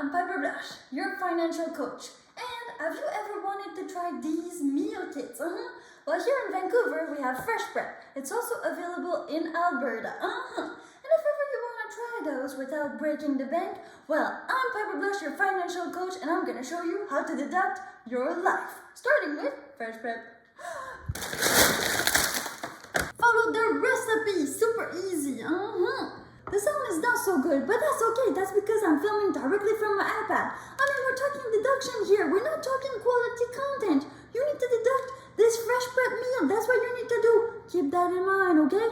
I'm Piper Blush, your financial coach. And have you ever wanted to try these meal kits? Well, here in Vancouver, we have Fresh Prep. It's also available in Alberta. And if ever you want to try those without breaking the bank, well, I'm Piper Blush, your financial coach, and I'm going to show you how to deduct your life. Starting with Fresh Prep. Follow the recipe, super easy. The sound is not so good, but that's okay. That's because I'm filming directly from my iPad. I mean, we're talking deduction here. We're not talking quality content. You need to deduct this Fresh Prep meal. That's what you need to do. Keep that in mind, okay?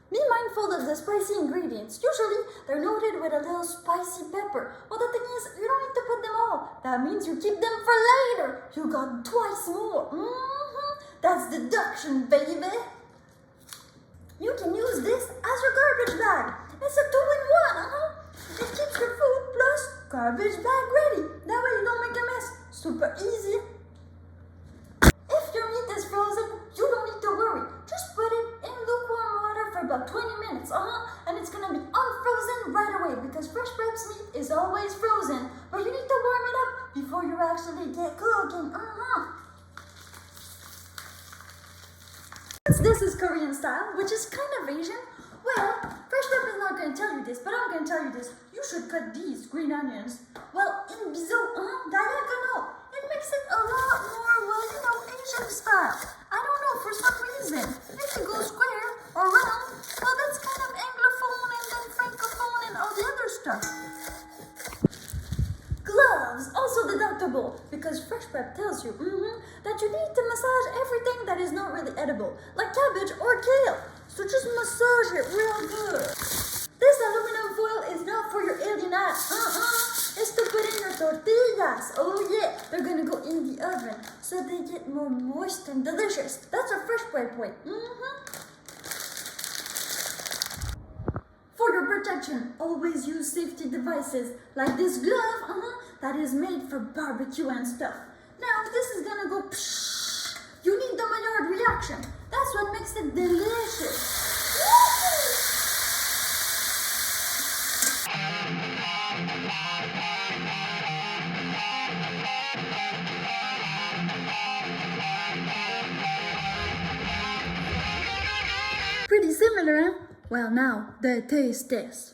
Be mindful of the spicy ingredients. Usually, they're noted with a little spicy pepper. Well, the thing is, you don't need to put them all. That means you keep them for later. You got twice more. That's deduction, baby. You can use this as your garbage bag. It's a 2-in-1, It keeps your food plus garbage bag ready. That way you don't make a mess. Super easy. If your meat is frozen, you don't need to worry. Just put it in lukewarm water for about 20 minutes, and it's gonna be unfrozen right away because Fresh Prep's meat is always frozen. But you need to warm it up before you actually get cooking, This is Korean style, which is kind of Asian. Well, Fresh Prep is not going to tell you this, but I'm going to tell you this. You should cut these green onions. Well, in biseau, diagonal. It makes it a lot more, Asian style. I don't know, for some reason. If you go square or round, well, that's kind of Anglophone and then Francophone and all the other stuff. Gloves, also deductible, because Fresh Prep tells you that you need to massage everything that is not really edible, like cabbage or kale. So just massage it real good. This aluminum foil is not for your alien ass. It's to put in your tortillas. Oh yeah, they're gonna go in the oven so they get more moist and delicious. That's a Fresh Prep way. For your protection, always use safety devices like this glove, that is made for barbecue and stuff. Now this is gonna go psh. You need the Maillard reaction. That's what makes it delicious. Pretty similar, huh? Well, now the taste test.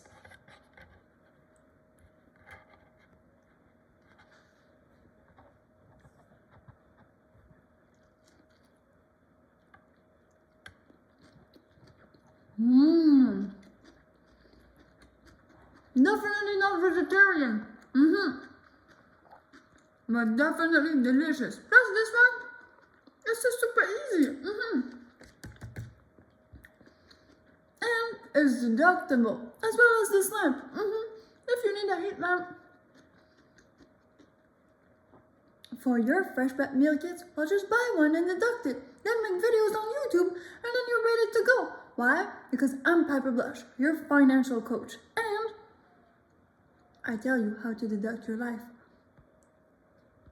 Definitely not vegetarian. But definitely delicious. Plus this one, it's just super easy. And it's deductible, as well as this lamp. If you need a heat lamp for your Fresh Prep meal kits, well, just buy one and deduct it. Then make videos on YouTube, and then you're ready to go. Why? Because I'm Piper Blush, your financial coach, and I tell you how to deduct your life.